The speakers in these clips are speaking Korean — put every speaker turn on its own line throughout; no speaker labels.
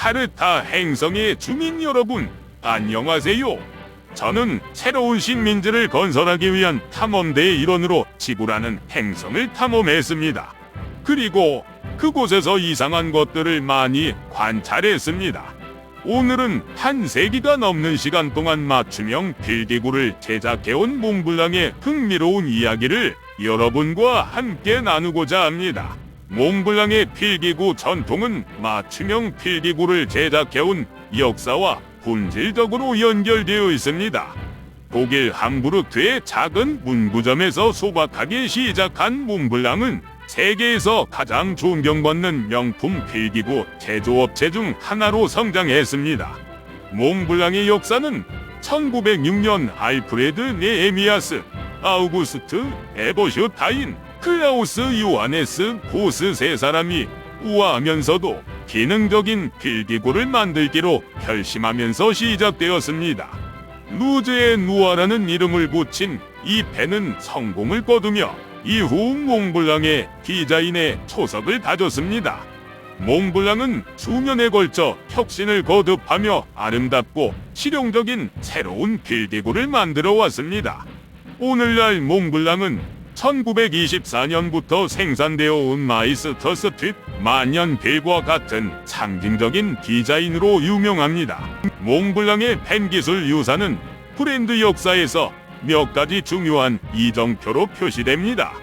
카르타 행성의 주민 여러분, 안녕하세요. 저는 새로운 식민지를 건설하기 위한 탐험대의 일원으로 지구라는 행성을 탐험했습니다. 그리고 그곳에서 이상한 것들을 많이 관찰했습니다. 오늘은 한 세기가 넘는 시간 동안 맞춤형 필기구를 제작해온 몽블랑의 흥미로운 이야기를 여러분과 함께 나누고자 합니다. 몽블랑의 필기구 전통은 맞춤형 필기구를 제작해온 역사와 본질적으로 연결되어 있습니다. 독일 함부르크의 작은 문구점에서 소박하게 시작한 몽블랑은 세계에서 가장 존경받는 명품 필기구 제조업체 중 하나로 성장했습니다. 몽블랑의 역사는 1906년 알프레드 네헤미아스, 아우구스트 에버슈타인, 클라우스 요하네스 보스 세 사람이 우아하면서도 기능적인 필기구를 만들기로 결심하면서 시작되었습니다. 루즈의 누아라는 이름을 붙인 이 펜은 성공을 거두며 이후 몽블랑의 디자인에 초석을 다졌습니다. 몽블랑은 수년에 걸쳐 혁신을 거듭하며 아름답고 실용적인 새로운 필기구를 만들어 왔습니다. 오늘날 몽블랑은 1924년부터 생산되어 온 마이스터 스트립 만년필과 같은 상징적인 디자인으로 유명합니다. 몽블랑의 펜 기술 유산은 브랜드 역사에서 몇 가지 중요한 이정표로 표시됩니다.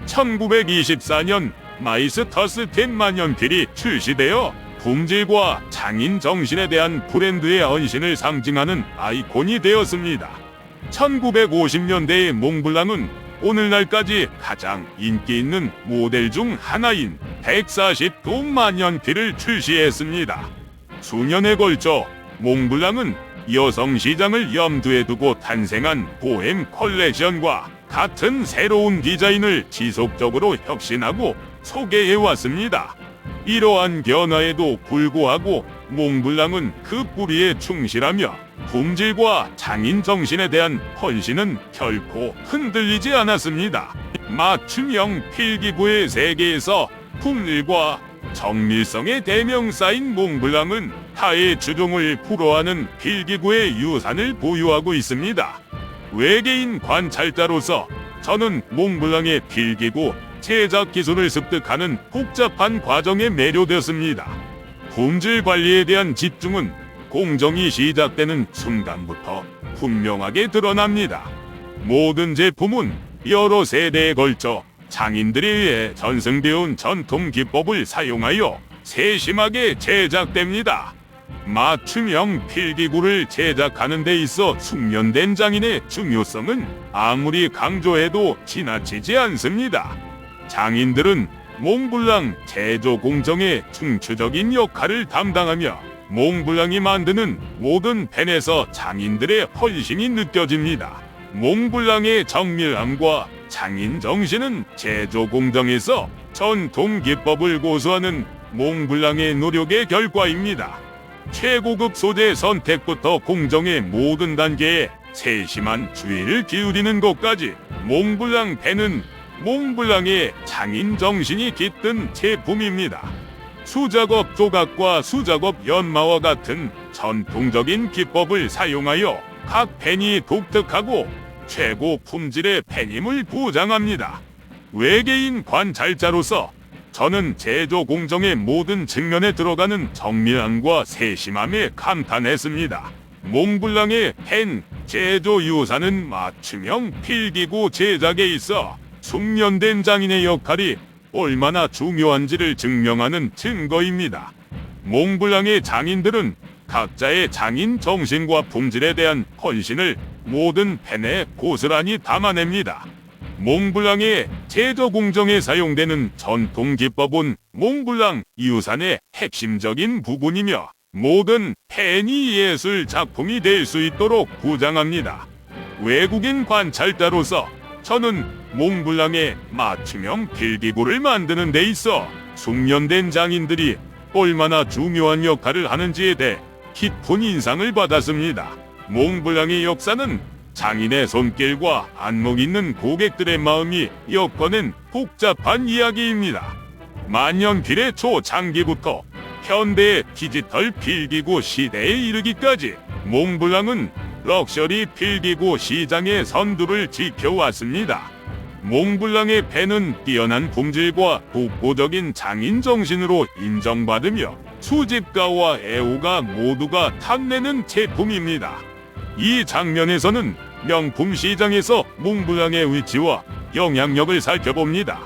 1924년 마이스터 스트립 만년필이 출시되어 품질과 장인 정신에 대한 브랜드의 헌신을 상징하는 아이콘이 되었습니다. 1950년대의 몽블랑은 오늘날까지 가장 인기 있는 모델 중 하나인 140도 만년필을 출시했습니다. 수년에 걸쳐 몽블랑은 여성 시장을 염두에 두고 탄생한 보헤մ 컬렉션과 같은 새로운 디자인을 지속적으로 혁신하고 소개해왔습니다. 이러한 변화에도 불구하고 몽블랑은 그 뿌리에 충실하며 품질과 장인 정신에 대한 헌신은 결코 흔들리지 않았습니다. 맞춤형 필기구의 세계에서 품질과 정밀성의 대명사인 몽블랑은 타의 주종을 불허하는 필기구의 유산을 보유하고 있습니다. 외계인 관찰자로서 저는 몽블랑의 필기구 제작 기술을 습득하는 복잡한 과정에 매료되었습니다. 품질 관리에 대한 집중은 공정이 시작되는 순간부터 분명하게 드러납니다. 모든 제품은 여러 세대에 걸쳐 장인들에 의해 전승되어 온 전통 기법을 사용하여 세심하게 제작됩니다. 맞춤형 필기구를 제작하는 데 있어 숙련된 장인의 중요성은 아무리 강조해도 지나치지 않습니다. 장인들은 몽블랑 제조 공정의 중추적인 역할을 담당하며 몽블랑이 만드는 모든 펜에서 장인들의 헌신이 느껴집니다. 몽블랑의 정밀함과 장인 정신은 제조 공정에서 전통 기법을 고수하는 몽블랑의 노력의 결과입니다. 최고급 소재 선택부터 공정의 모든 단계에 세심한 주의를 기울이는 것까지 몽블랑 펜은 몽블랑의 장인 정신이 깃든 제품입니다. 수작업 조각과 수작업 연마와 같은 전통적인 기법을 사용하여 각 펜이 독특하고 최고 품질의 펜임을 보장합니다. 외계인 관찰자로서 저는 제조 공정의 모든 측면에 들어가는 정밀함과 세심함에 감탄했습니다. 몽블랑의 펜 제조 유산은 맞춤형 필기구 제작에 있어 숙련된 장인의 역할이 얼마나 중요한지를 증명하는 증거입니다. 몽블랑의 장인들은 각자의 장인 정신과 품질에 대한 헌신을 모든 펜에 고스란히 담아냅니다. 몽블랑의 제조 공정에 사용되는 전통 기법은 몽블랑 유산의 핵심적인 부분이며 모든 펜이 예술 작품이 될 수 있도록 보장합니다. 외국인 관찰자로서 저는 몽블랑의 맞춤형 필기구를 만드는 데 있어 숙련된 장인들이 얼마나 중요한 역할을 하는지에 대해 깊은 인상을 받았습니다. 몽블랑의 역사는 장인의 손길과 안목 있는 고객들의 마음이 엮어낸 복잡한 이야기입니다. 만년필의 초창기부터 현대 디지털 필기구 시대에 이르기까지 몽블랑은 럭셔리 필기구 시장의 선두를 지켜왔습니다. 몽블랑의 펜은 뛰어난 품질과 독보적인 장인 정신으로 인정받으며 수집가와 애호가 모두가 탐내는 제품입니다. 이 장면에서는 명품 시장에서 몽블랑의 위치와 영향력을 살펴봅니다.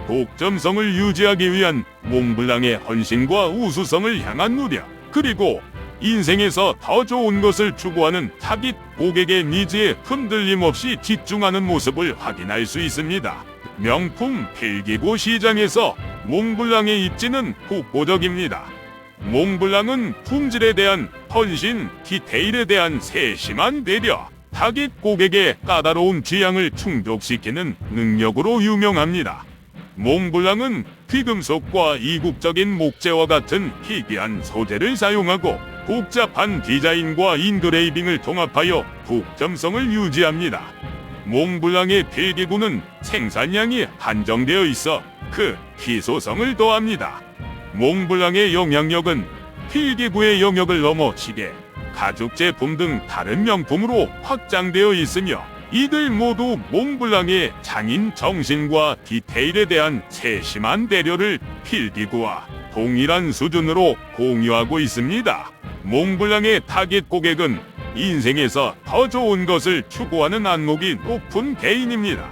독점성을 유지하기 위한 몽블랑의 헌신과 우수성을 향한 노력, 그리고 인생에서 더 좋은 것을 추구하는 타깃 고객의 니즈에 흔들림 없이 집중하는 모습을 확인할 수 있습니다. 명품 필기구 시장에서 몽블랑의 입지는 독보적입니다. 몽블랑은 품질에 대한 헌신, 디테일에 대한 세심한 배려, 타깃 고객의 까다로운 취향을 충족시키는 능력으로 유명합니다. 몽블랑은 귀금속과 이국적인 목재와 같은 희귀한 소재를 사용하고 복잡한 디자인과 인그레이빙을 통합하여 독점성을 유지합니다. 몽블랑의 필기구는 생산량이 한정되어 있어 그 희소성을 더합니다. 몽블랑의 영향력은 필기구의 영역을 넘어 시계, 가죽 제품 등 다른 명품으로 확장되어 있으며 이들 모두 몽블랑의 장인 정신과 디테일에 대한 세심한 배려를 필기구와 동일한 수준으로 공유하고 있습니다. 몽블랑의 타깃 고객은 인생에서 더 좋은 것을 추구하는 안목이 높은 개인입니다.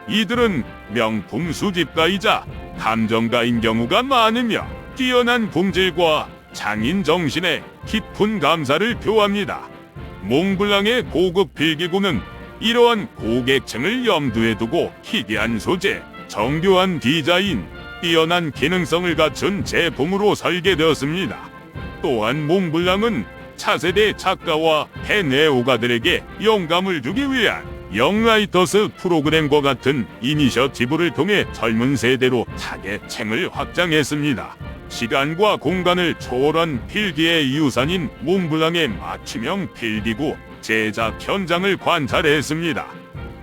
이들은 명품 수집가이자 감정가인 경우가 많으며 뛰어난 품질과 장인 정신에 깊은 감사를 표합니다. 몽블랑의 고급 필기구는 이러한 고객층을 염두에 두고 희귀한 소재, 정교한 디자인, 뛰어난 기능성을 갖춘 제품으로 설계되었습니다. 또한 몽블랑은 차세대 작가와 펜 애호가들에게 영감을 주기 위한 영라이터스 프로그램과 같은 이니셔티브를 통해 젊은 세대로 타겟층을 확장했습니다. 시간과 공간을 초월한 필기의 유산인 몽블랑의 맞춤형 필기구 제작 현장을 관찰했습니다.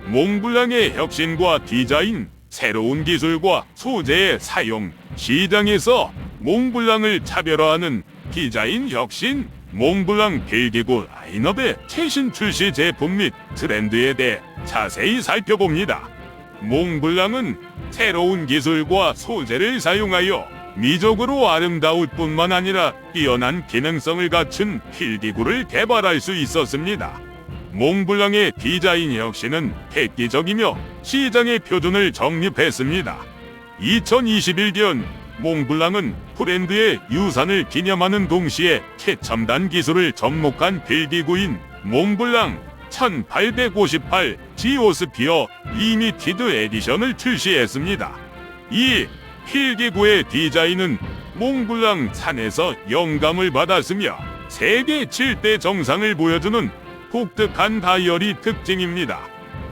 몽블랑의 혁신과 디자인, 새로운 기술과 소재의 사용, 시장에서 몽블랑을 차별화하는 디자인 혁신, 몽블랑 필기구 라인업의 최신 출시 제품 및 트렌드에 대해 자세히 살펴봅니다. 몽블랑은 새로운 기술과 소재를 사용하여 미적으로 아름다울 뿐만 아니라 뛰어난 기능성을 갖춘 필기구를 개발할 수 있었습니다. 몽블랑의 디자인 혁신은 획기적이며 시장의 표준을 정립했습니다. 2021년 몽블랑은 브랜드의 유산을 기념하는 동시에 최첨단 기술을 접목한 필기구인 몽블랑 1858 지오스피어 리미티드 에디션을 출시했습니다. 이 필기구의 디자인은 몽블랑 산에서 영감을 받았으며 세계 7대 정상을 보여주는 독특한 다이어리 특징입니다.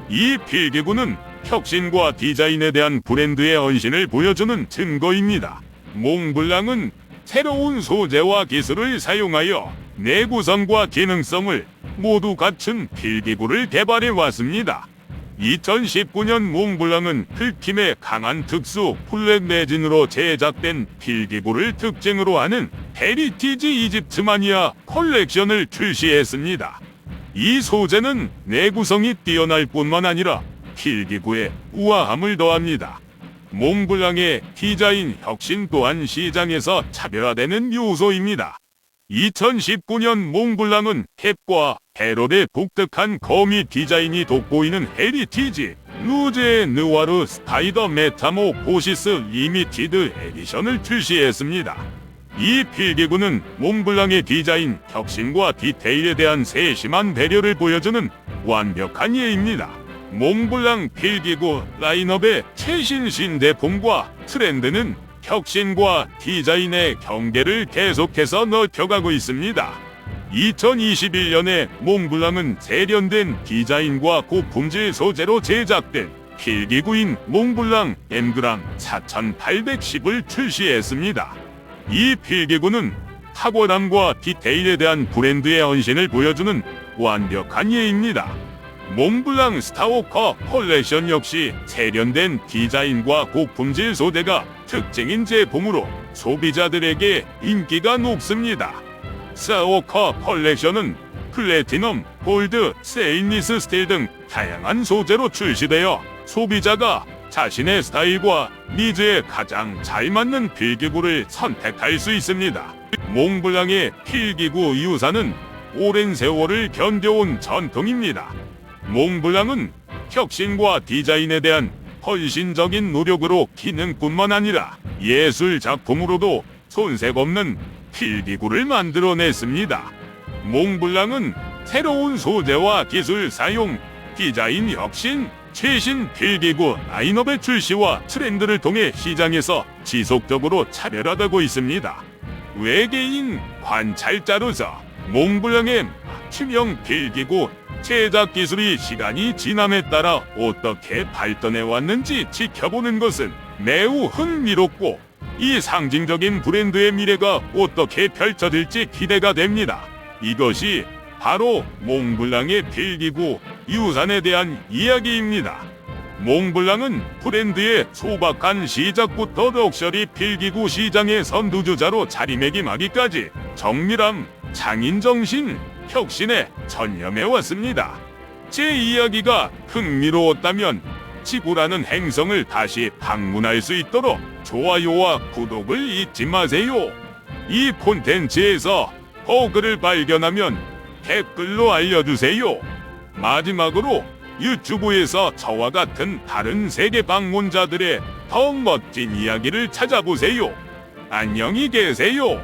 이 필기구는 혁신과 디자인에 대한 브랜드의 헌신을 보여주는 증거입니다. 몽블랑은 새로운 소재와 기술을 사용하여 내구성과 기능성을 모두 갖춘 필기구를 개발해 왔습니다. 2019년 몽블랑은 흑힘의 강한 특수 플랫 레진으로 제작된 필기구를 특징으로 하는 헤리티지 이집트마니아 컬렉션을 출시했습니다. 이 소재는 내구성이 뛰어날 뿐만 아니라 필기구에 우아함을 더합니다. 몽블랑의 디자인 혁신 또한 시장에서 차별화되는 요소입니다. 2019년 몽블랑은 캡과 헤럴의 독특한 거미 디자인이 돋보이는 헤리티지 루제 느와르 스파이더 메타모포시스 리미티드 에디션을 출시했습니다. 이 필기구는 몽블랑의 디자인 혁신과 디테일에 대한 세심한 배려를 보여주는 완벽한 예입니다. 몽블랑 필기구 라인업의 최신 신제품과 트렌드는 혁신과 디자인의 경계를 계속해서 넓혀가고 있습니다. 2021년에 몽블랑은 세련된 디자인과 고품질 소재로 제작된 필기구인 몽블랑 M그램 4810을 출시했습니다. 이 필기구는 탁월함과 디테일에 대한 브랜드의 헌신을 보여주는 완벽한 예입니다. 몽블랑 스타워커 컬렉션 역시 세련된 디자인과 고품질 소재가 특징인 제품으로 소비자들에게 인기가 높습니다. 스타워커 컬렉션은 플래티넘, 골드, 스테인리스 스틸 등 다양한 소재로 출시되어 소비자가 자신의 스타일과 니즈에 가장 잘 맞는 필기구를 선택할 수 있습니다. 몽블랑의 필기구 유사는 오랜 세월을 견뎌온 전통입니다. 몽블랑은 혁신과 디자인에 대한 헌신적인 노력으로 기능뿐만 아니라 예술 작품으로도 손색 없는 필기구를 만들어냈습니다. 몽블랑은 새로운 소재와 기술 사용, 디자인 혁신, 최신 필기구 라인업의 출시와 트렌드를 통해 시장에서 지속적으로 차별화되고 있습니다. 외계인 관찰자로서 몽블랑의 맞춤형 필기구 제작 기술이 시간이 지남에 따라 어떻게 발전해 왔는지 지켜보는 것은 매우 흥미롭고 이 상징적인 브랜드의 미래가 어떻게 펼쳐질지 기대가 됩니다. 이것이 바로 몽블랑의 필기구 유산에 대한 이야기입니다. 몽블랑은 브랜드의 소박한 시작부터 럭셔리 필기구 시장의 선두주자로 자리매김하기까지 정밀함, 장인정신, 혁신에 전념해왔습니다. 제 이야기가 흥미로웠다면 지구라는 행성을 다시 방문할 수 있도록 좋아요와 구독을 잊지 마세요. 이 콘텐츠에서 버그를 발견하면 댓글로 알려주세요. 마지막으로 유튜브에서 저와 같은 다른 세계 방문자들의 더 멋진 이야기를 찾아보세요. 안녕히 계세요.